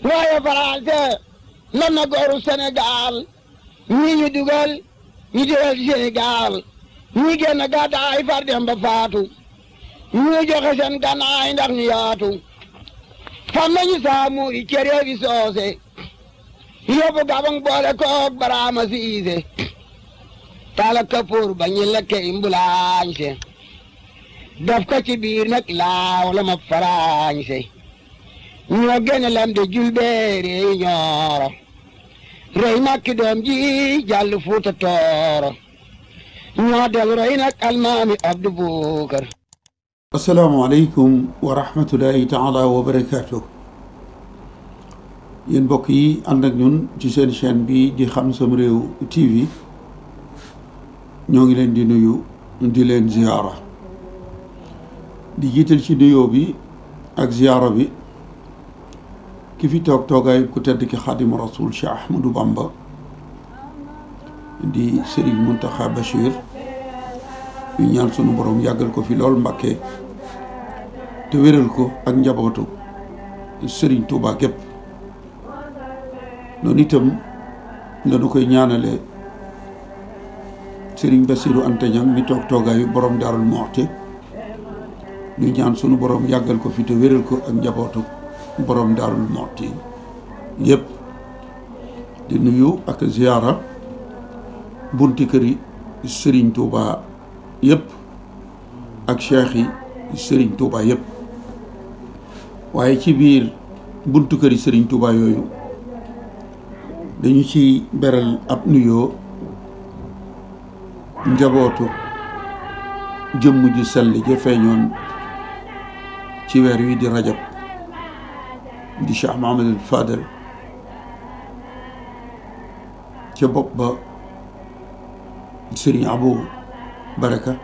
waaye Faranse lan na gooru Sénégal ñii ñu dugal Sénégal ñii génn gàddaay far dem ba faatu ñii joxe seen gànnaay ndax ñu yaatu fam nañu Samori cere fi soose yóbbu Gabang boole koog Baraama Siise tala kapoor ba ñu lekke imbulaañse daf ko ci biir nag laaw la ma faraañse ñoo génne lam de julbeere yi ñooro rey makki doom ji jàll Fuuta Tooro ñoo del rey nag almaami Abdu Bukar. assalaamu aleykum wa rahmatullahi taala wa barakaatu. yéen mbokk yi ànd ak ñun ci seen chaîne bi di Xam Sam Réew TV ñoo ngi leen di nuyu di leen ziyaara di jiital ci nuyoo bi ak ziyaara bi ki fi toog toogaay ku tedd ki Xaadimu Rasuul Cheikh Ahmadou Bamba di Serigne Mountakha Bachir ñu ñaan sunu borom yàggal ko fi lool Mbàkke te wéral ko ak njabootu Serigne Touba gépp noonu itam lañu koy ñaanale Serigne Bassirou Anta Niang mi toog toogaayu borom Daarul Muxti ñu ñaan sunu borom yàggal ko fi te wéral ko ak njabootu borom Daarul Muxti yépp di nuyu ak ziyaara bunti këri Serigne Touba yépp ak cheikh yi Serigne Touba yépp waaye ci biir buntu këri Serigne Touba yooyu dañu ci beral ab nuyoo njabootu jëmm ju sell ja feeñoon ci weer wi di rajab di Cheikh Mahamadul Fadal ca bopp ba Serigne Abou Baraka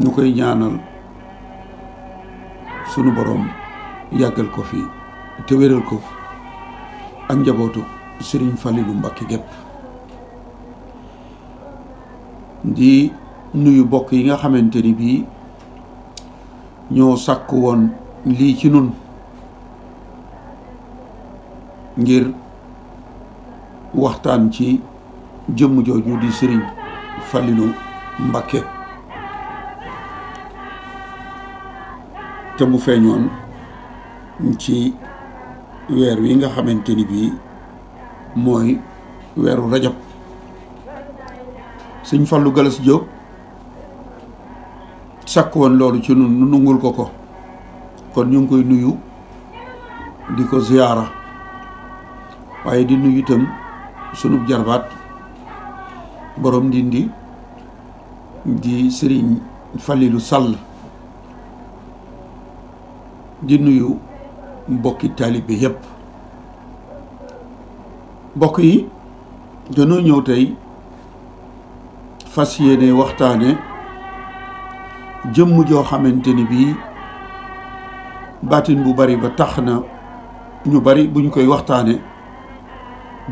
ñu koy ñaanal sunu borom yàggal ko fi te wéral ko ak njabootu Serigne Fallilou Mbacké gépp di nuyu bokk yi nga xamante ni bii ñoo sàkk woon lii ci nun ngir waxtaan ci jëmm jooju di Serigne Fallilou Mbacké te mu feeñoon ci weer wi nga xamante ni bii mooy weeru rajab Sëñ Fallou Galas Diop sàkk woon loolu ci nun nu nungul ko kon ñu ngi koy nuyu di ko ziyaara waaye di nuyu itam sunub jarbaat borom Ndindi di Serigne Fallilou Sall di nuyu mbokki taalibe yépp mbokk yi dañoo ñëw tey fas yéene waxtaane jëmm joo xamante ni bii baatin bu bari ba tax na ñu bari buñ koy waxtaane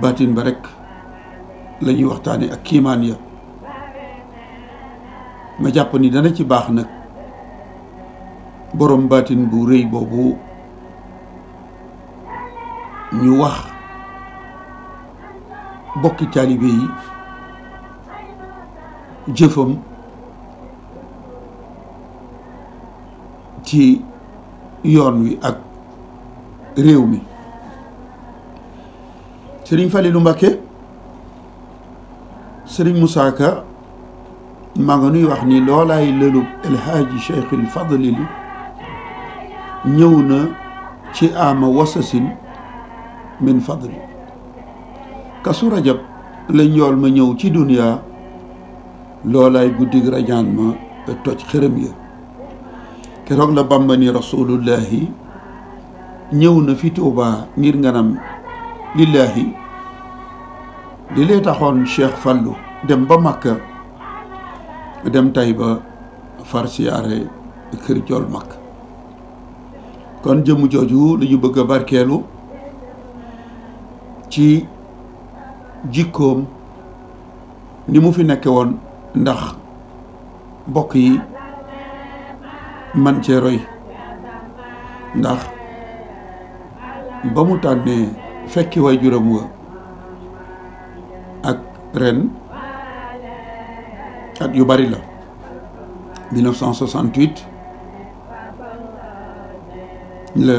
baatin ba rekk la ñuy waxtaane ak kiimaan ya ma jàpp ni dana ci baax nag borom baatin bu rëy boobu ñu wax bokki taalibe yi jëfam ci yoon wi ak réew mi Serigne Fallilou Mbacké Serigne Moussa Ka maa nga nuy wax ni loolaay lëlub El Hadji Cheikhul Fadli ñëw na ci ama wasasin min fadli kasu rajab la njool ma ñëw ci duniya loolaay guddig rajaan ma toj xërëm ya keroog la Bamba ni rasulullahi ñëw na fi Tuuba ngir nganam lillahi li lee taxoon Cheikh Fallou dem ba Makka dem Tayba far siyaare kër Jool Makka kon jëmm jooju la ñu bëgg a barkeelu ci jikkoom ni mu fi nekke woon ndax bokk yi man cee roy ndax ba mu tànnee fekki way juróom wa ak ren at yu bari la 1968 la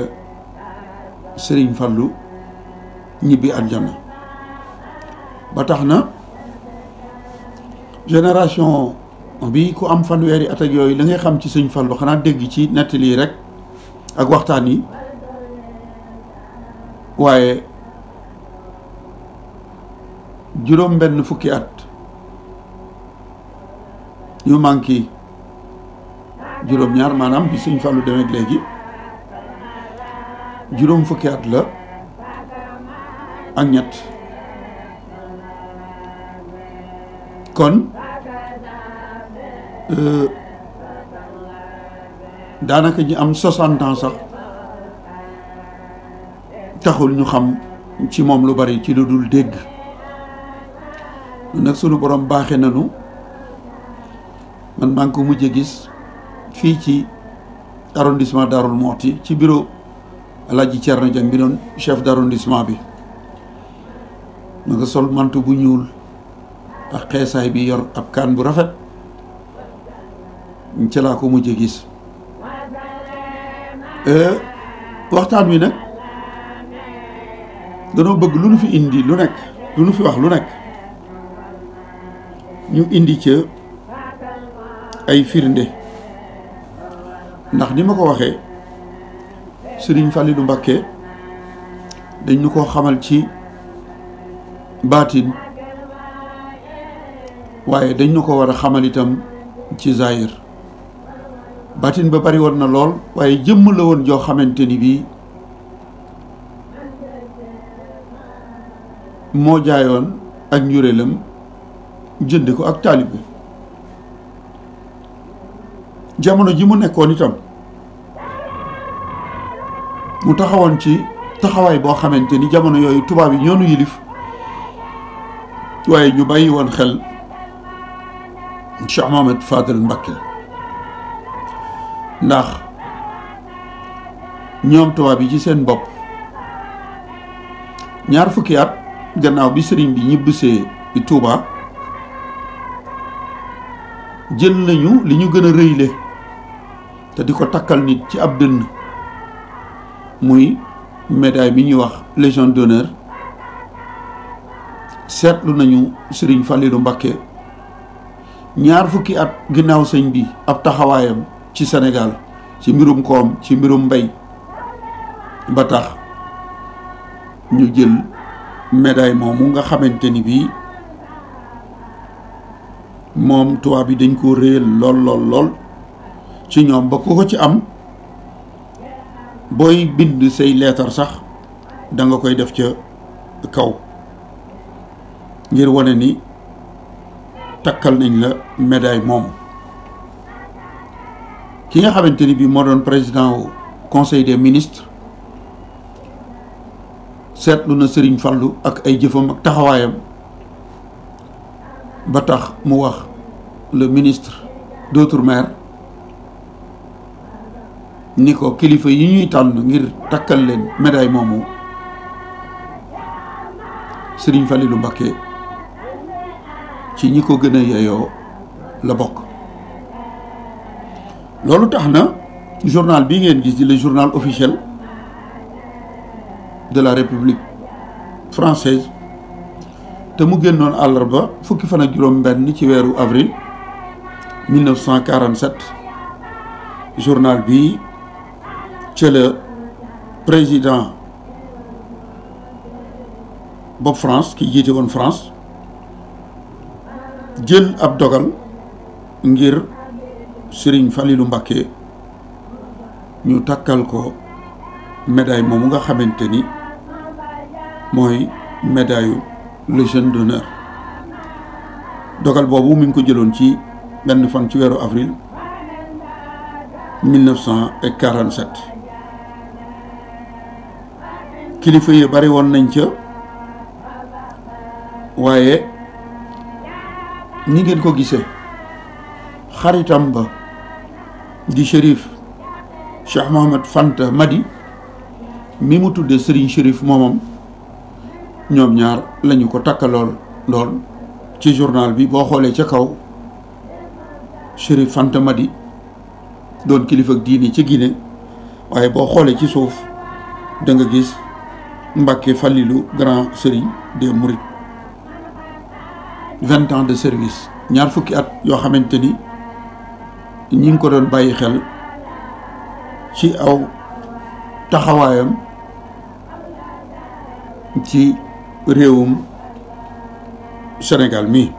Serigne Fallou ñibbi àjjana ba tax na génération bi ku am fanweeri at ak yooyu la ngay xam ci Serigne Fallou xanaa dégg ci nettali yi rek ak waxtaan yi waaye juróom benn fukki at yu manqué juróom ñaar maanaam bi Serigne Fallou demee léegi juróom fukki at la ak ñett kon daanaka ñi am 60 ans sax taxul ñu xam ci moom lu bari ci lu dul dégg nag sunu borom baaxe nanu man maa ngi ko mujjee gis fii ci arrondissement Darou Mouhty ci bureau Alaaji Thierno Dieng bi doon chef d'arrondissement bi ma nga sol mantu bu ñuul ak xeesaay bi yor ab kaan bu rafet ci laa ko mujjee gis waxtaan wi nag danoo bëgg lu nu fi indi lu nekk lu nu fi wax lu nekk ñu indi ca ay firnde ndax ni ma ko waxee Serigne Fallilou Mbacké dañ ñu ko xamal ci baatin waaye dañ ñu ko war a xamal itam ci zahir baatin ba bari woon na lool waaye jëmm la woon joo xamante ni bii moo jaayoon ak njureelam jënd ko ak taalibe jamono ji mu nekkoon itam mu taxawoon ci taxawaay boo xamante ni jamono yooyu tubaab yi ñoonu yilif waaye ñu bàyyi woon xel Cheikh Mohamed Fadel Mbacké ndax ñoom tubaab yi ci seen bopp ñaar fukki at gannaaw bi sëriñ bi ñibbisee Touba jël nañu li ñu gën a rëyle te di ko takkal nit ci ab dënn muy médaille bi ñuy wax Légion d'honneur seetlu nañu Serigne Fallilou Mbacké ñaar fukki at ginnaaw sëñ bi ab taxawaayam ci Sénégal ci mbirum koom ci mbirum mbay ba tax ñu jël médaille moomu nga xamante ni bii moom tubaab bi dañ ko réel lool ci ñoom ba ku ko ci am booy bind say leetar sax da nga koy def ca kaw ngir wane ni takkal nañ la médaille moomu ki nga xamante ni bii moo doon président au conseil des ministres seetlu na Serigne Fallou ak ay jëfam ak taxawaayam ba tax mu wax le ministre d'outre-mer ni ko kilifa yi ñuy tànn ngir takkal leen médaille moomu Serigne Fallilou Mbacké ci ñi ko gën a yeyoo la bokk. loolu tax na journal bii ngeen gis di le journal officiel de la République française te mu génnoon àllarba fukki fan ak juróom benn ci weeru avril 1947 journal bi ca le président Bob France ki jiite woon France jël ab dogal ngir Serigne Fallilou Mbacké ñu takkal ko médaille moomu nga xamante ni mooy médaille Légion d'honneur dogal boobu mi ngi ko jëloon ci benn fan ci weeru avril 1947 kilifa yi bari woon nañ ca waaye ni ngeen ko gisee xaritam ba di Chérif Cheikh Mohammed Fanta Madi mi mu tuddee Serigne Chérif moomam ñoom ñaar lañu ko takkalool lool ci journal bi boo xoolee ca kaw Chérif Fanta Madi doon kilifa ak diini ci Guinée waaye boo xoolee ci suuf da nga gis Mbacké Falilou grand Serigne des Mourides 20 ans de service ñaar fukki at yoo xamante ni ñi ngi ko doon bàyyi xel ci aw taxawaayam ci réewum Sénégal mi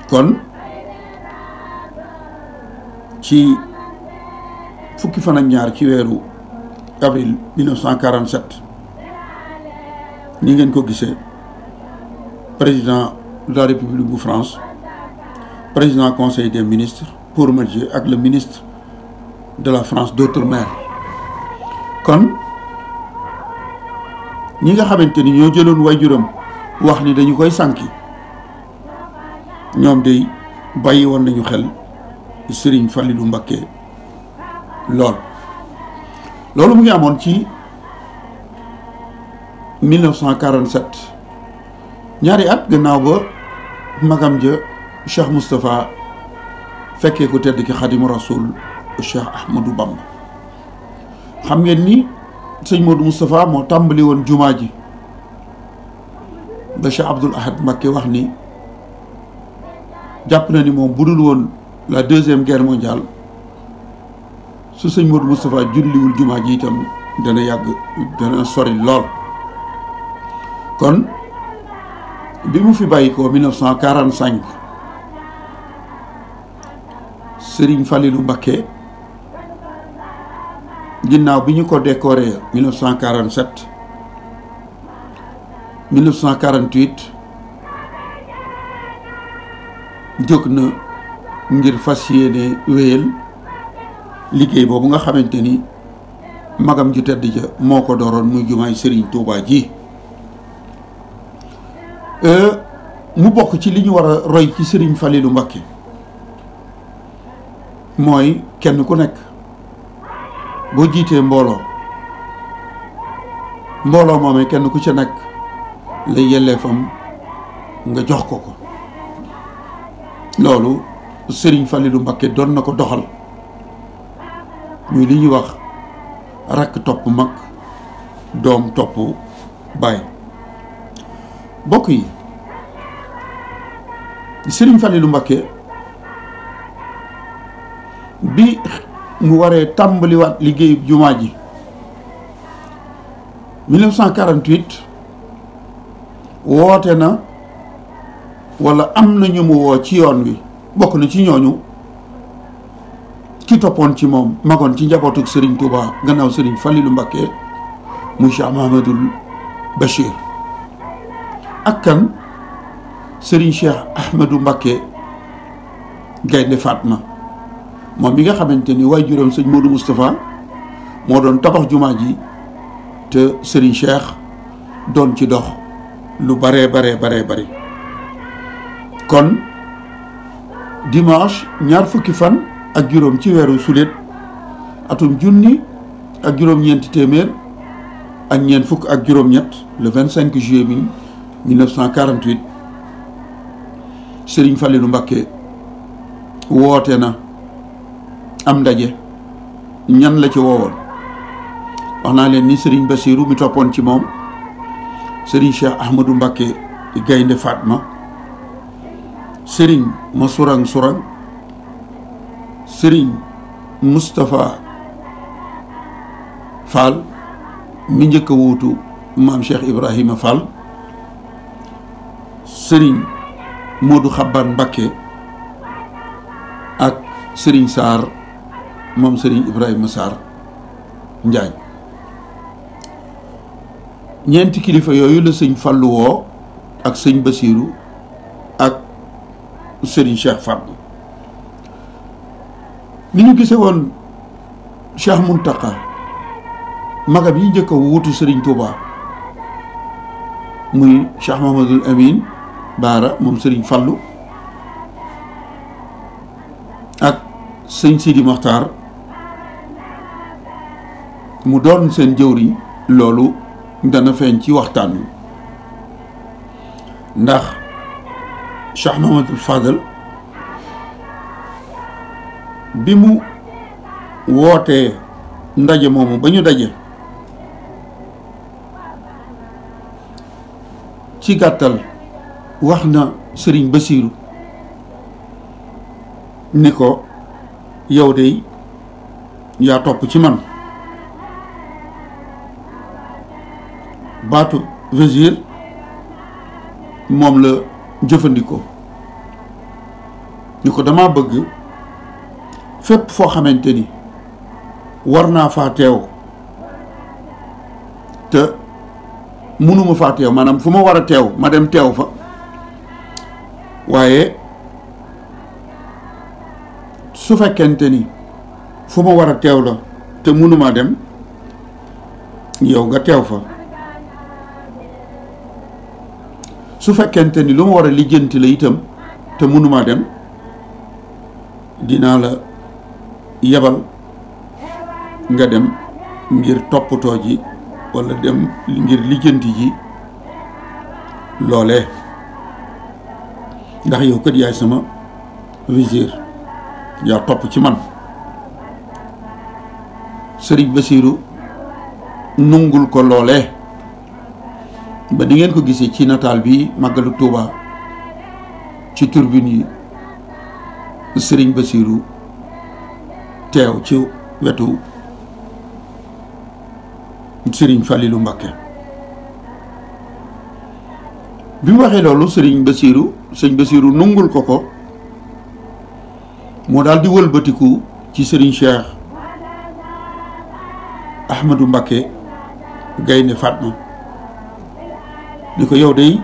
kon ci fukki fan ak ñaar ci weeru avril 1947 ni ngeen ko gisee président de la République bu France président conseil des ministres pour merger ak le ministre de la France d'outre-mer kon ñi nga xamante ni ñoo jëloon waajuram wax ni dañu koy sànki ñoom day bàyyi woon nañu xel Serigne Falilou Mbacké loolu mu ngi amoon ci 1947 ñaari at gannaaw ba magam ja Cheikh Moustapha fekkee ko tedd ki Xadimu Rasul Cheikh Ahmadou Bamba xam ngeen ni sëñ Modou Moustapha moo tàmbali woon jumaa ji ba Cheikh Abdoul Ahad Mbacké wax ni jàpp na ni moom bu dul woon la deuxième guerre mondiale su sëñ Modou Moustapha julliwul jumaa ji itam dana yàgg dana sori lool kon bi mu fi bàyyi ko 1945 Serigne Falilou Mbacké ginnaaw bi ñu ko décoré 1947 1948 jóg na ngir fas yéene wéyal liggéey boobu nga xamante ni magam ju tedd ja moo ko dooroon muy jumaay Serigne Touba ji mu bokk ci li ñu war a roy ci Serigne Falilou Mbacké mooy kenn ku nekk boo jiitee mbooloo moomee kenn ku ca nekk la yelleefam nga jox ko loolu Serigne Falilou Mbacké doon na ko doxal muy li ñuy wax rakk topp mag doom topp baay bokk yi Serigne Falilou Mbacké bi mu waree tàmbaliwaat liggéeyu jumaa ji 1948 woote na walla am na ñu mu woo ci yoon wi bokk na ci ñooñu ki toppoon ci moom magoon ci njabootuk Serigne Touba gannaaw Serigne Falilou Mbacké muy Cheikh Mahamadul Bachir ak kan Serigne Cheikh Ahmadou Mbacké Gaynde Fatma moom mi nga xamante ni waajuram sëñ Modou Moustapha moo doon tabax jumaa ji te Serigne Cheikh doon ci dox lu bare kon dimanche ñaar fukki fan ak juróom ci weeru sulet atum junni ak juróom-ñeenti téeméer ak ñeent fukk ak juróom-ñett le 25 juillet 1948 Serigne Falilou Mbacké woote na am ndaje ñan la ci woowoon wax naa leen ni Serigne Bassirou mi toppoon ci moom Serigne Cheikh Ahmadou Mbacké Gaynde Fatma Serigne ma surang Serigne Moustapha Fall mi njëkk a wuutu maam Cheikh Ibrahima Fall Serigne Modou Xaban Mbacké ak Serigne Sarr moom Serigne Ibrahima Sarr Njaañ ñeenti kilifa yooyu la sëñ Fallu woo ak sëñ Bassirou ak Serigne Cheikh Fatma ni ñu gisee woon Cheikh Mountakha magam yi njëkk a wuutu Serigne Touba muy Cheikh Mahamadul Amin Baara moom Serigne Fallu ak sëñ Sidi Mokhtar mu doon seen jëwriñ loolu dana feeñ ci waxtaan wi ndax Cheikh Mahamadul Fadal bi mu wootee ndaje moomu ba ñu daje ci gàttal wax na sëriñ Basiiru ni ko yow de yaa topp ci man baatu wazir moom la jëfandikoo ni ko dama bëgg fépp foo xamante ni war naa faa teew te mënuma faa teew maanaam fu ma war a teew ma dem teew fa waaye su fekkente ni fu ma war a teew la te mënuma dem yow nga teew fa su fekkente ni lu ma war a lijjanti la itam te mënuma dem dinaa la yebal nga dem ngir toppatoo ji walla dem ngir lijjanti ji loolee ndax yow kat yaay sama wizir yaa topp ci man Sëriñ Basiiru nungul ko loolee ba di ngeen ko gisee ci nataal bi màggalu Tuuba ci turbine yi Sëriñ Basiiru teew ci wetu Sëriñ Falilu Mbàkke bi mu waxee loolu Sëriñ Basiiru nungul ko moo daal di wëlbatiku ci Sëriñ Cheikh Ahmadou Mbàkke Gaynde Fatma ni ko yow dey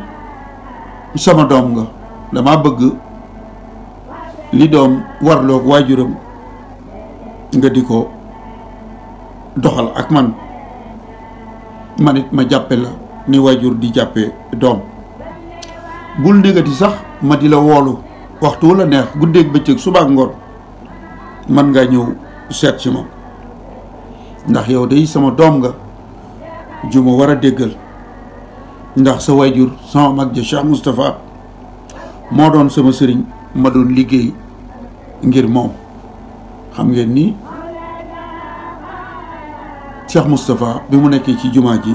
sama doom nga dama bëgg li doom warloog waajuram nga di ko doxal ak man it ma jàppe la ni waajur di jàppe doom bul ndégati sax ma di la woolu waxtu wala neex guddeeg bëccëg suba ak ngoon man ngaa ñëw seet ci ma ndax yow day sama doom nga ju ma war a déggal ndax sa waajur sama mag ja Cheikh Moustapha moo doon sama sëriñ ma doon liggéey ngir moom xam ngeen ni Cheikh Moustapha bi mu nekkee ci jumaa ji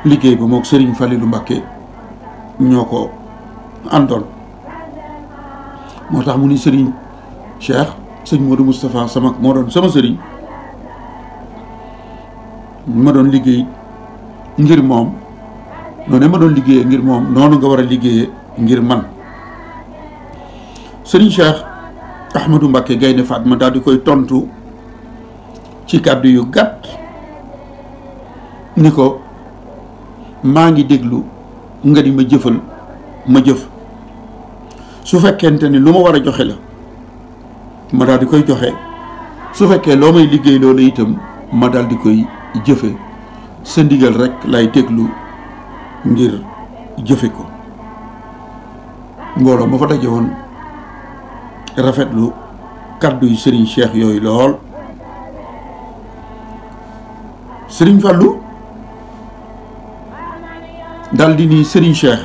liggéey ba mook Sëriñ Falilu Mbàkke ñoo ko àndoon moo tax mu ni Sëriñ Cheikh sëñ Modou Moustapha sama moo doon sama sëriñ ma doon liggéey ngir moom noonu ma doon liggéeyee ngir moom noonu nga war a liggéeyee ngir man Sëriñ Cheikh Ahmadou Mbàkke Gaynde Fatma daal di koy tontu ci kàddu yu gàtt ni ko maa ngi déglu nga di ma jëfal ma jëf su fekkente ni lu ma war a joxe la ma daal di koy joxe su fekkee loo may liggéey loolu itam ma daal di koy jëfe sa ndigal rekk lay déglu ngir jëfe ko mbooloo ma fa daje woon rafetlu kàddu yu Sëriñ Cheikh yooyu lool Sëriñ Fallu dal di ni Sëriñ Cheikh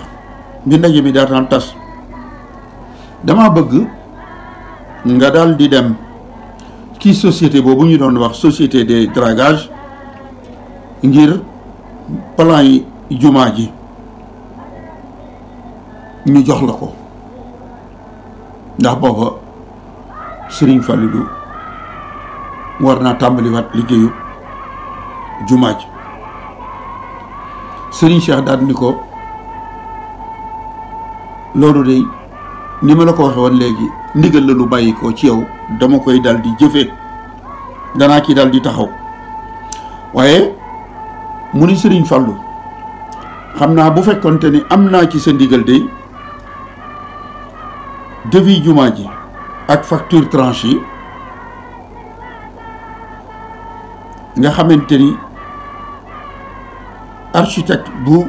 bi ndaje mi daataan tas dama bëgg nga dal di dem ci société boobu ñu doon wax société des dragages ngir plan yi jumaa ji ñu jox la ko ndax booba Sëriñ Fallu war naa tàmbaliwaat liggéeyu jumaa ji Sëriñ Cheikh daal ni ko loolu de ni ma la ko waxe woon léegi ndigal la lu bàyyi ko ci yow dama koy dal di jëfe danaa ci dal di taxaw waaye mu ni Sëriñ Fallu xam naa bu fekkonte ni am naa ci sa ndigal de devis jumaa ji ak facture tranche yi nga xamante ni architecte bu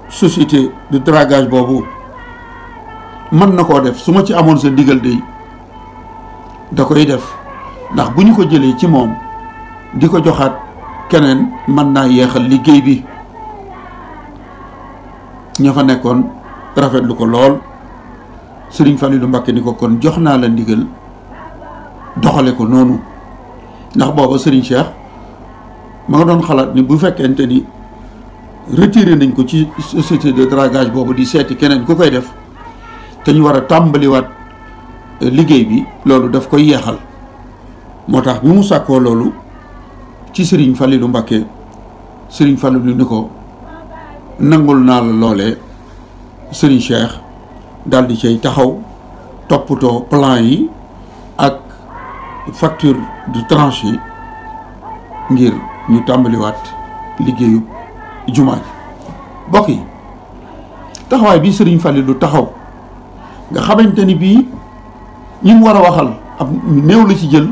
société de dragage boobu mën na koo def su ma ci amoon sa ndigal de da koy def ndax bu ñu ko jëlee ci moom di ko joxaat keneen mën naa yeexal liggéey bi. ña fa nekkoon rafetlu ko lool Sëriñ Falilu Mbàkke ni ko kon jox naa la ndigal doxale ko noonu ndax booba Sëriñ Cheikh ma nga doon xalaat ni bu fekkente ni retiré nañ ko ci société de dragage boobu di seeti keneen ku koy def te ñu war a tàmbaliwaat liggéey bi loolu daf koy yeexal moo tax bi mu sàkkoo loolu ci Sëriñ Falilu Mbàkke Sëriñ Falilu ni ko nangul naa la loolee Sëriñ Cheikh daal di cay taxaw toppatoo plan yi ak facture de tranche yi ngir ñu tàmbaliwaat liggéeyu jumaa ji bokk yi taxawaay bi Sëriñ Falilu taxaw nga xamante ni bii ñi mu war a waxal ab néew la ci jël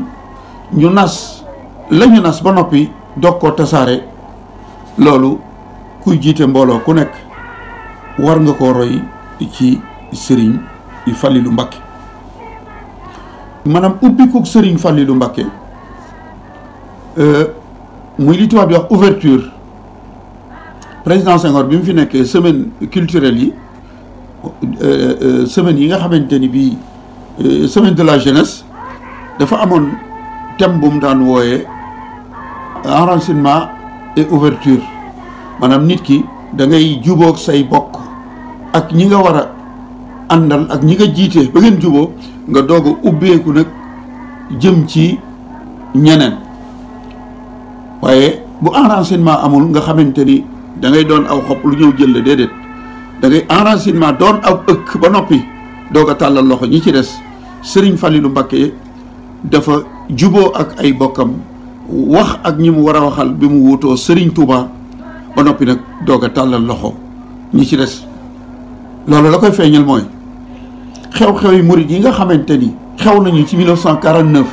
ñu nas la ñu nas ba noppi doog koo tasaare loolu kuy jiite mbooloo ku nekk war nga koo roy ci Sëriñ Falilu Mbàkke maanaam ubbi ko Sëriñ Falilu Mbàkke muy li tubaab di wax ouverture président Senghor bi mu fi nekkee semaine culturelle yi semaine yi nga xamante ni bii semaine de la jeunesse dafa amoon thème bu mu daan wooyee enracinement et ouverture maanaam nit ki da ngay jubóog say bokk ak ñi nga war a àndal ak ñi nga jiite ba ngeen juboo nga doog a ubbeeku nag jëm ci ñeneen waaye bu enracinement amul nga xamante ni da ngay doon aw xob lu ñëw jël la déedéet da ngay enracinement doon aw ëkk ba noppi doog a tàllal loxo ñi ci des Sëriñ Falilu Mbàkke dafa juboo ak ay bokkam wax ak ñi mu war a waxal bi mu wutoo Sëriñ Tuuba ba noppi nag doog a tàllal loxo ñi ci des loolu la koy feeñal mooy xew-xew yi murit yi nga xamante ni xew nañu ci 1949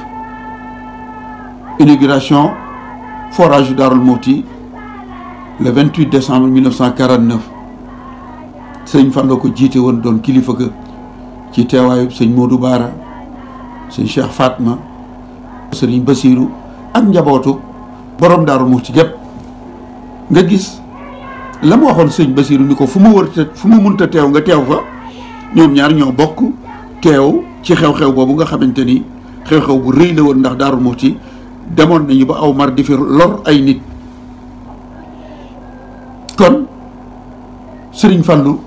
inauguration forage Darou Mouhty le 28 décembre 1949 sëñ Fallu ko jiite woon doon kilifa ga ci teewaayub sëñ Modou Baara sëñ Cheikh Fatma sëriñ Basiiru ak njabootu borom Darou Mouhty gépp nga gis la mu waxoon sëñ Basiiru ni ko fu mu munta teew nga teew fa ñoom ñaar ñoo bokk teew ci xew-xew boobu nga xamante ni xew-xew bu rëy la woon ndax Darou Mouhty demoon nañu ba aw mar di fi lor ay nit kon Sëriñ Fallu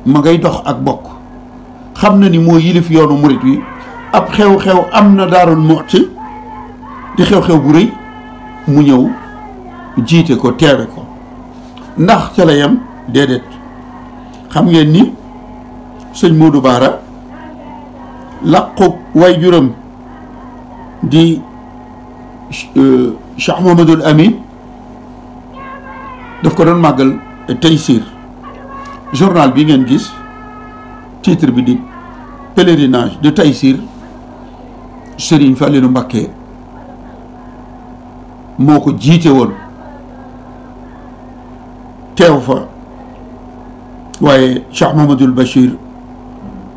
ma ngay dox ak bokk xam na ni moo yilif yoonu murit wi ab xew-xew am na Darou Mouhty di xew-xew bu rëy mu ñëw jiite ko teewe ko ndax ca la yem déedéet xam ngeen ni sëñ Modou Baara làqu way juram di Cheikh Mouhamadoul Amine daf ko doon màggal Taysir journal bi ngeen gis titre bi di pèlerinage de Taysir Sëriñ Falilu Mbàkke moo ko jiite woon teew fa waaye Cheikh Mouhamadoul Bachir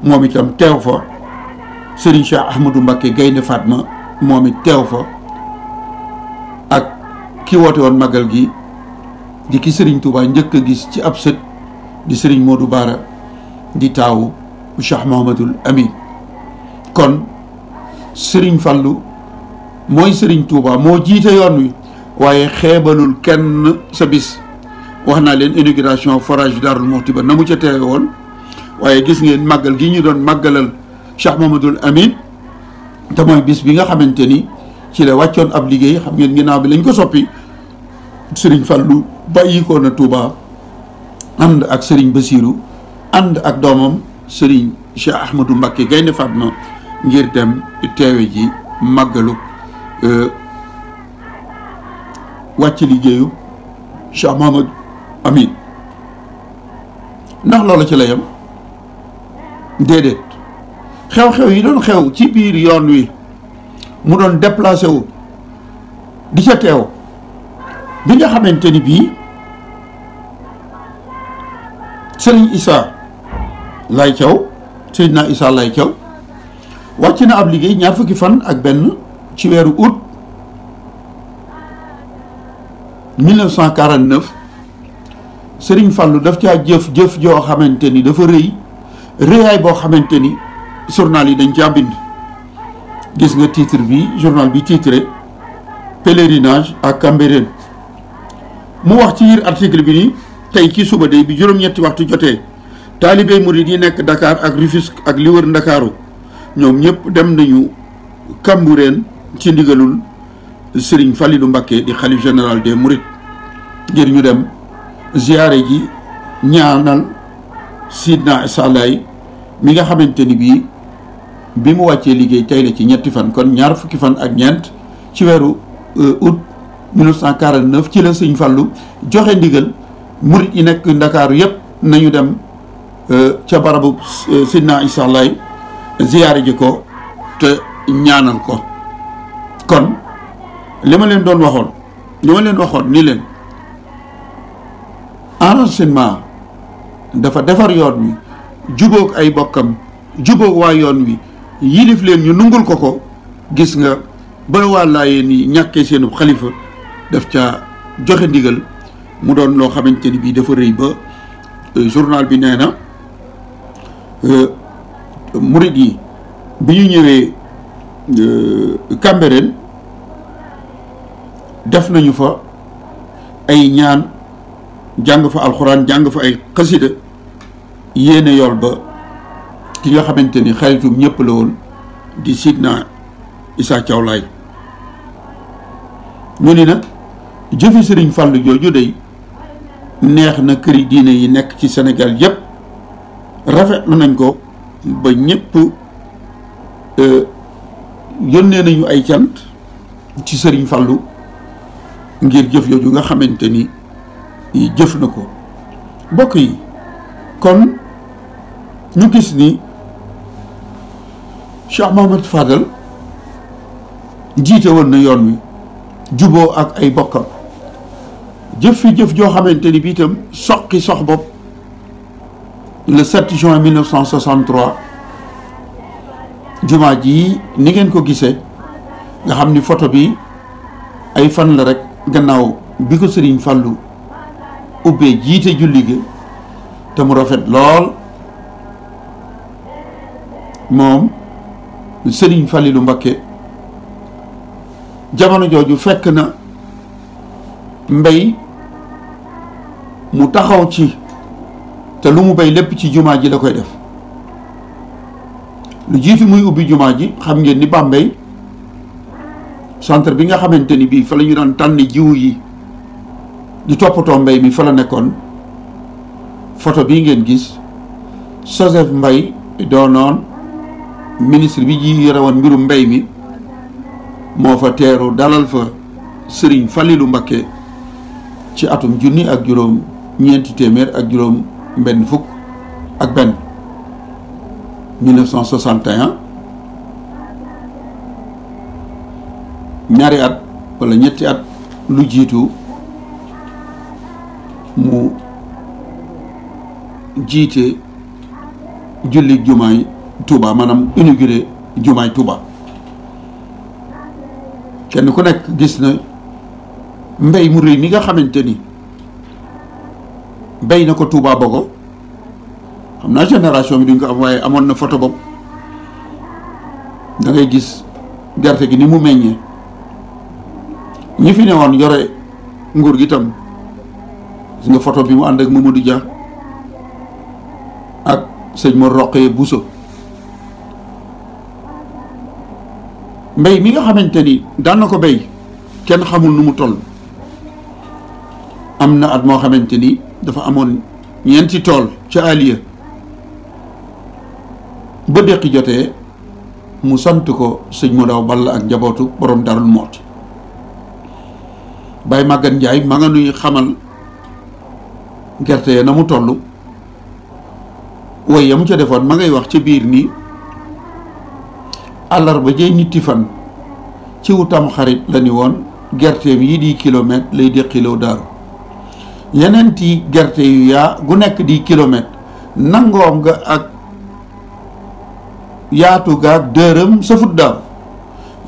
moom itam teew fa Sëriñ Cheikh Ahmadou Mbàkke Gaynde Fatma moom it teew fa ak ki woote woon magal gi di ki Sëriñ Tuubaa njëkk a gis ci ab sët di Sëriñ Modou Baara di taawu Cheikh Mouhamadoul Amine kon Sëriñ Fallu mooy Sëriñ Tuubaa moo jiite yoon wi waaye xeebalul kenn sa bis wax naa leen inauguration forage Darou Mouhty ba na mu ca teewe woon waaye gis ngeen màggal gi ñu doon màggalal Cheikh Mouhamadoul Amine te mooy bis bi nga xamante ni ci la wàccoon ab liggéey xam ngeen ginnaaw bi lañ ko soppi Sëriñ Fallu bàyyi ko na Touba ànd ak Sëriñ Basiiru ànd ak doomam Sëriñ Cheikh Ahmadou Mbàkke Gaynde Fatma ngir dem teewe ji màggalu wàcc liggéeyu Cheikh Mouhamadoul Amine ndax loolu ci la yem déedéet xew-xew yi doon xew ci biir yoon wi mu doon déplacé wu di ca teew bi nga xamante ni bii Sëriñ Issa Lay Thiaw Seydina Issa Lay Thiaw wàcc na ab liggéey ñaar fukki fan ak benn ci weeru août 1949 Serigne Fallou daf caa jëf joo xamante ni dafa rëyaay boo xamante ni journal yi dañ caa bind. gis nga titre bi journal bi titré pèlerinage à Cambérène mu wax ci biir article bi ni tey ci suba day bi juróom-ñetti waxtu jotee taalibe murid yi nekk Dakar ak Rufisque ak li wër Ndakaaru ñoom ñëpp dem nañu Cambérène ci ndigalul Serigne Fallilou Mbacké di xalif général des Mourides ngir ñu dem ziyaare ji ñaanal Sidna Issa Laye mi nga xamante ni bi mu wàccee liggéey tey la ci ñetti fan kon ñaar fukki fan ak ñeent ci weeru août 1949 ci la Serigne Fallou joxe ndigal murit yi nekk Ndakaaru yépp nañu dem ca barabu Sidna Issa Laye ziyaare ji ko te ñaanal ko. kon li ma leen waxoon ni leen enracinement dafa defar yoon wi jubóog ay bokkam jubóog waa yoon wi yilif leen ñu nungul ko gis nga ba waa Laayeen yi ñàkkee seenu xalifa daf ca joxe ndigal mu doon loo xamante ni bii dafa rëy ba journal bi nee na murid yi bi ñu ñëwee Cambérène def nañu fa ay ñaan jàng fa alxuraan jàng fa ay xasida yéene yool ba ki nga xamante ni xaritum ñëpp la woon di Sidna Issa Thiaw Laye ñu ni nag jëfi Serigne Fallou jooju day neex na këri diine yi nekk ci Sénégal yépp rafetlu nañ ko ba ñëpp yónnee nañu ay cant ci Serigne Fallou ngir jëf jooju nga xamante ni jëf na ko mbokk yi kon ñu gis ni Cheikh Mouhamed Fadal jiite woon na yoon wi juboo ak ay bokkam jëf fi jëf joo xamante ni bii itam sox bopp le 7 juin 1963 jumaa ji ni ngeen ko gisee nga xam ni photo bi ay fan la rek gannaaw bi ko Serigne Fallou ubbee jiite julli gi te mu rafet lool moom Serigne Fallilou Mbacké jamono jooju fekk na mbay mu taxaw ci te lu mu bay lépp ci jumaa ji la koy def lu jiitu muy ubbi jumaa ji xam ngeen ni Bambey centre bi nga xamante ni bii fa la ñu daan tànn jiwu yi di toppatoo mbay mi fa la nekkoon photo bii ngeen gis Joseph Mbaye doonoon ministre bi ji yore woon mbirum mbay mi moo fa teeru dalal fa Serigne Fallilou Mbacké ci atum junni ak juróom ñeenti téeméer ak juróom benn fukk ak benn 1961 ñaari at wala ñetti at lu jiitu mu jiite julli jumaay Touba maanaam inauguré jumaay Touba kenn ku nekk gis na mbay mu rëy mi nga xamante ni bay na ko Touba Bogo xam naa génération bi duñ ko am waaye amoon na photo bopp da ngay gis gerte gi ni mu meññee ñi fi ne woon yore nguur gi tam gis nga photo bi mu ànd ak Mamadou Dia ak sëñ Mor Roqee Bousso mbay mi nga xamante ni daan na ko bay kenn xamul nu mu toll am na at moo xamante ni dafa amoon ñeenti tool ca Aliya ba déqi jotee mu sant ko sëñ mu daw Balla ak njabootu borom Darou Mouhty Baye Maguette Ndiaye ma nga nuy xamal gerte ya na mu toll way ya mu ca defoon ma ngay wax ca biir nii àllarba jey ñetti fan ci wutam xarit la ni woon gerteem yi di kilomètre lay déqiloo daaru yeneen ti gerte yu yaa gu nekk di kilomètre nangoom nga ak yaatu gaag dërëm safut daaru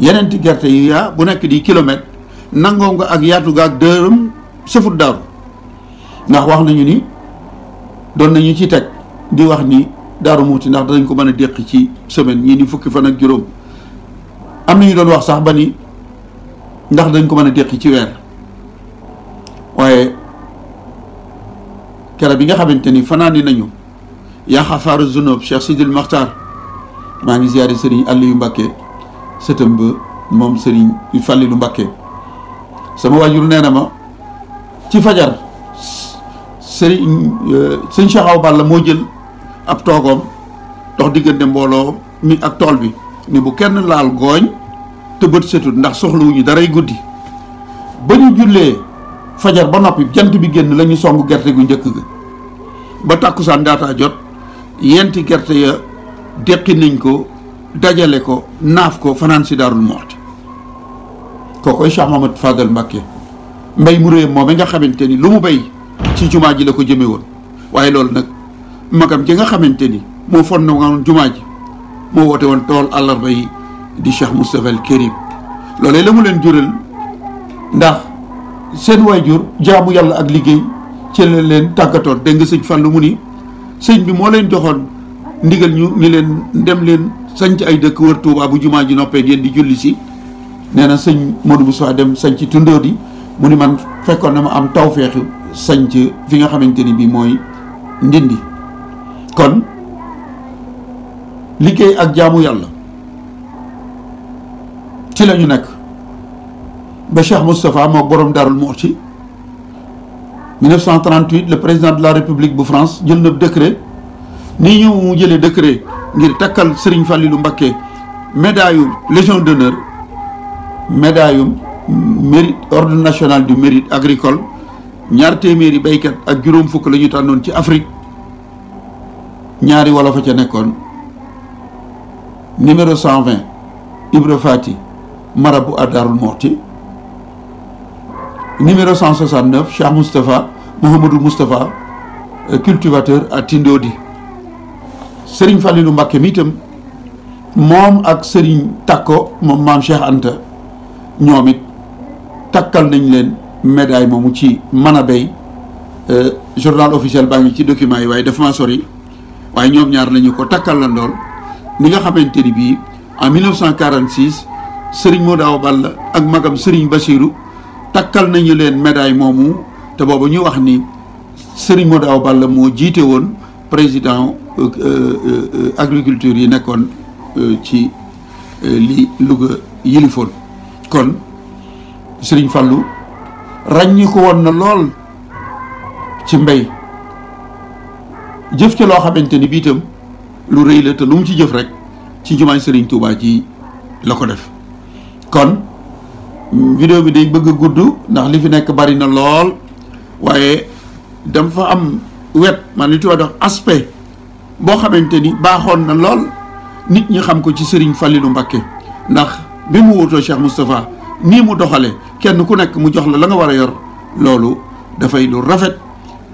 yeneen ti gerte yu yaa bu nekk di kilomètre nangoom nga ak yaatu gaag dërëm sëfut daaru ndax wax nañu ni doon nañu ci teg di wax ni Daaru Muxti ndax danañ ko mën a déqi ci semaine ñii ni fukki fan ak juróom am na ñu doon wax sax ba ni ndax dañ ko mën a déqi ci weer waaye kere bi nga xamante ni fanaani nañu yaa xafaaru zunub Cheikh Sidil Maxtaar maa ngi ziyaare Serigne Aliou Mbacké sëtam ba moom Serigne Fallilou Mbacké sama waajur nee na ma ci fajar sëñ Cheikh Awa Balla moo jël ab toogoom dox diggante mbooloo mi ak tool bi ni bu kenn laal gooñ te bët setut ndax soxlawuñu daray guddi ba ñu jullee fajar ba noppi jant bi génn la ñu songu gerte gu njëkk ga ba tàkkusaan daataa jot yenti gerte ya deqi nañ ko dajale ko naaf ko fanaan si Daarul Muxti kookoy Cheikh Mamadou Fadal Mbacké mbay mu réy moom nga xamante ni lu mu bay ci jumaa ji la ko jëme woon waaye loolu nag magam ji nga xamante ni moo fon na woon jumaa ji moo woote woon tool àllarba yi di Cheikh Moustapha al Karim loolee la mu leen jural ndax seen waajur jaamu yàlla ak liggéey ci la leen tàggatoon dégg nga sëñ Fallu mu ni sëñ bi moo leen joxoon ndigal ñu leen dem leen sanc ay dëkk wër Tuubaa bu jumaa ji noppee ngeen di julli si nee na sëñ Modou Boussa dem sanc Tundóodi mu ni man fekkoon na ma am tawfeexu sanc fi nga xamante ni bii mooy Ndindi kon liggéey ak jaamu yàlla ci la ñu nekk ba Cheikh Moustapha moo borom Darou Mouhty 1938 le président de la République bu France jël na décret nii ñu mu jëlee décret ngir takkal Serigne Fallilou Mbacké médaille Légion d'honneur médaille mérite ordre national du mérite agricole ñaar téeméeri béykat ak juróom fukk la ñu tànnoon ci Afrique ñaari wolof a ca nekkoon numéro 120 Ibra Fati marabout à Darou Mouhty numéro 169 Cheikh Moustapha Mouhamadou Moustapha cultivateur à Tindodi Serigne Fallilou Mbacké mi itam moom ak Serigne Takko moom maam Cheikh Anta ñoom it takkal nañ leen médaille moomu ci mën a béy journal officiel baa ngi ci document yi waaye dafa maa sori waaye ñoom ñaar lañu ko takkal la ndool ni nga xamante ni bii en 1946 Serigne Modou Awa Balla ak magam Serigne Bassirou takkal nañu leen médaille moomu te boobu ñu wax ni Serigne Modou Awa Balla moo jiite woon président agriculture yi nekkoon ci li Louga yilifoon kon Serigne Fallou ràññi ko woon na lool ci mbay jëf ci loo xamante ni bii itam lu rëy la te lu mu ci jëf rek ci jumaay Serigne Touba ji la ko def kon vidéo bi day bëgg a gudd ndax li fi nekk bari na lool waaye dama fa am wet man li tubaab dox aspect boo xamante ni baaxoon na lool nit ñi xam ko ci Serigne Fallilou Mbacké ndax bi mu wutoo Cheikh Moustapha nii mu doxale kenn ku nekk mu jox la nga war a yor loolu dafay lu rafet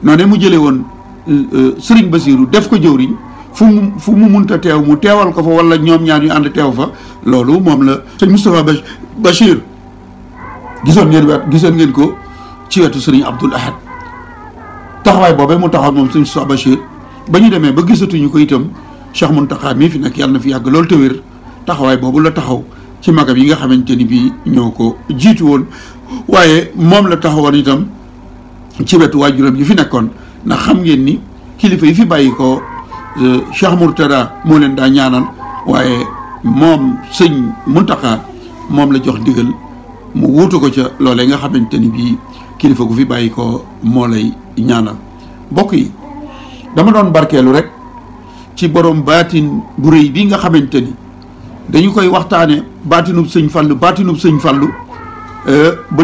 noonu mu jëlee woon Serigne Bassirou def ko jëwriñ fu mu munta teew mu teewal ko fa wala ñoom ñaar ñu ànd teew fa loolu moom la sëñ Moustapha Bachir gisoon ngeen ko ci wetu Serigne Abdoul Ahad taxawaay boobee mu taxaw moom sëñ Moustapha Bachir ba ñu demee ba gisatuñu ko itam Cheikh Mountakha mii fi nekk yàlla na fi yàgg loolu te wér taxawaay boobu la taxaw ci magam yi nga xamante ni bii ñoo ko jiitu woon waaye moom la taxawoon itam ci wetu waajuram yi fi nekkoon ndax xam ngeen ni kilifa yi fi bàyyi ko Cheikh Mourtada moo leen daa ñaanal waaye moom sëñ Mountakha moom la jox ndigal mu wuutu ko ca loolee nga xamante ni bii kilifa gu fi bàyyi ko moo lay ñaanal mbokk yi dama doon barkeelu rek ci borom baatin bu rëy bi nga xamante ni dañu koy waxtaane baatinub sëñ Fallu ba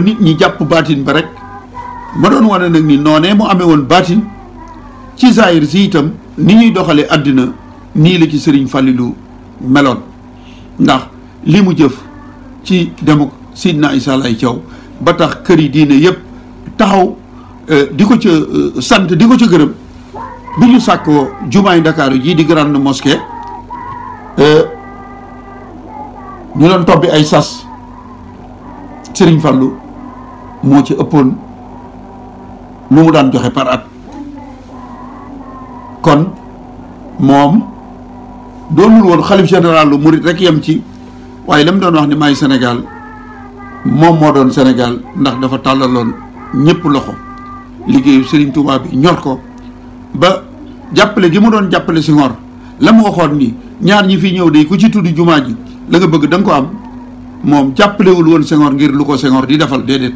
nit ñi jàpp baatin ba rek ma doon wane nag ni noonee mu amee woon baatin ci zaahir si itam ni ñuy doxalee àddina nii la ci Serigne Fallilou meloon ndax li mu jëf ci demuk Sidna Issa Laye Thiaw ba tax kër yi diine yëpp taxaw di ko ca sant di ko ca gërëm bi ñu sàkkoo jumaay Ndakaaru jii di grande mosquée ñu doon tobbi ay sas Serigne Fallou moo ci ëppoon lu mu daan joxe par at. kon moom doonul woon xalif général lu murit rek yem ci waaye la mu doon wax ni maay Sénégal moom moo doon Sénégal ndax dafa tàllaloon ñëpp loxo liggéeyu Serigne Touba bi ñor ko ba jàppale gi mu doon jàppale Senghor la mu waxoon ni ñaar ñi fi ñëw de ku ci tudd jumaa ji la nga bëgg da nga ko am moom jàppalewul woon Senghor ngir lu ko Senghor di defal déedéet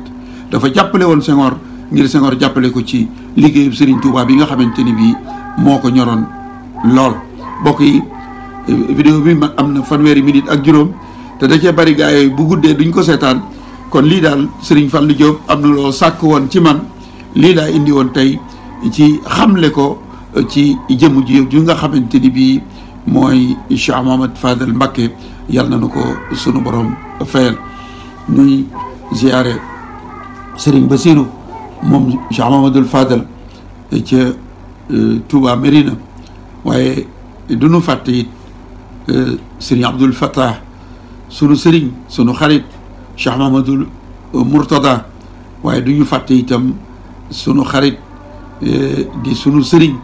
dafa jàppale woon Senghor ngir Senghor jàppale ko ci liggéeyu Serigne Touba bi nga xamante ni bii moo ko ñoroon lool. mbokk yi vidéo bi ma am na fanweeri minute ak juróom te da cee bari gaa yooyu bu guddee duñ ko seetaan kon lii daal Serigne Fallou Diop am na loo sàkk woon ci man lii laa indi woon tey ci xamle ko ci jëmm ji ju nga xamante ni bii mooy Cheikh Mouhamad Fadel Mbacké yàlla na nu ko sunu borom fayal. ñuy ziare Serigne Bassirou moom Cheikh Mouhamadul Fadel ca Touba Mérina waaye du nu fàtte it Serigne Abdoul Fattah sunu Serigne sunu xarit Cheikh Mahamadul Mourtada waaye du ñu fàtte itam sunu xarit di sunu Serigne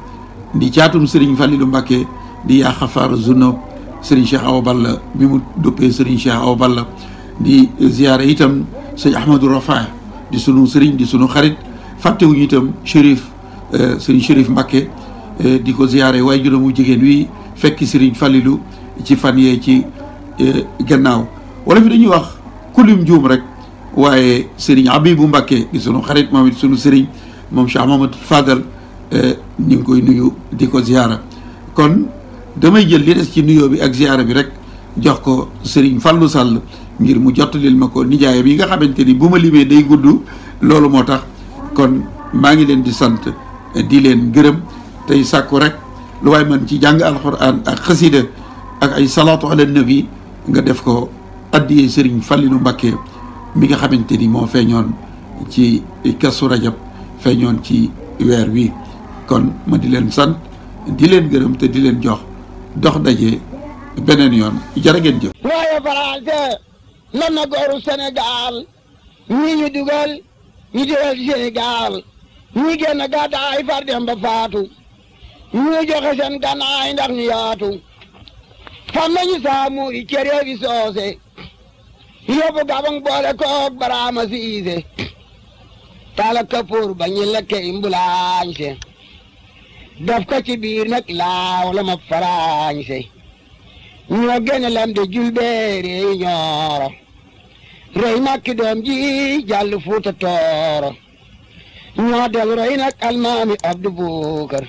di caatum Serigne Fallilou Mbacké di yaa xafaar zunub Serigne Cheikh Awa Balla bi mu duppee Serigne Cheikh Awa Balla di ziyaare itam sëñ Ahmadou Rafa di sunu Serigne di sunu xarit fàttewuñu itam Chérif Serigne Chérif Mbacké di ko ziyaare waaye juróomu jigéen wi fekki Serigne Fallilou ci fan yee ci gannaaw wala fi dañuy wax kulim juum rek waaye Serigne Abibou Mbacké di sunu xarit moom it sunu Serigne moom Cheikh Mamadou Fadal ñu ngi koy nuyu di ko ziyaara kon damay jël li des ci nuyoo bi ak ziyaara bi rek jox ko Serigne Fallou Sall ngir mu jottalil ma ko nijaayam yi nga xamante ni bu ma limee day gudd loolu moo tax kon maa ngi leen di sant di leen gërëm tey sàkku rek lu waay man ci jàng alxuraan ak xasida ak ay salaatu ala nabi nga def ko addiyee Serigne Fallilou Mbacké mi nga xamante ni moo feeñoon ci Kazu Rajab feeñoon ci weer wi kon ma di leen sant di leen gërëm te di leen jox dox daje beneen yoon jërë ngeen jëf. waaye français lan na gooru Sénégal ñii ñu dugal ñu dugal Sénégal ñii génn gàddaay far dem ba faatu ñii joxe seen gànnaay ndax ñu yaatu fam nañu saamu i cere bi soose yóbbu gabang boole koog baraama siise tala kapoor ba ñu lekke imbulaañse daf ko ci biir nag laaw la ma faraañse ñoo gene lam de julbeere yi ñooro rey makki doom ji jàll fuuta tooro ñoo del rey nag almaami Abdu Bukar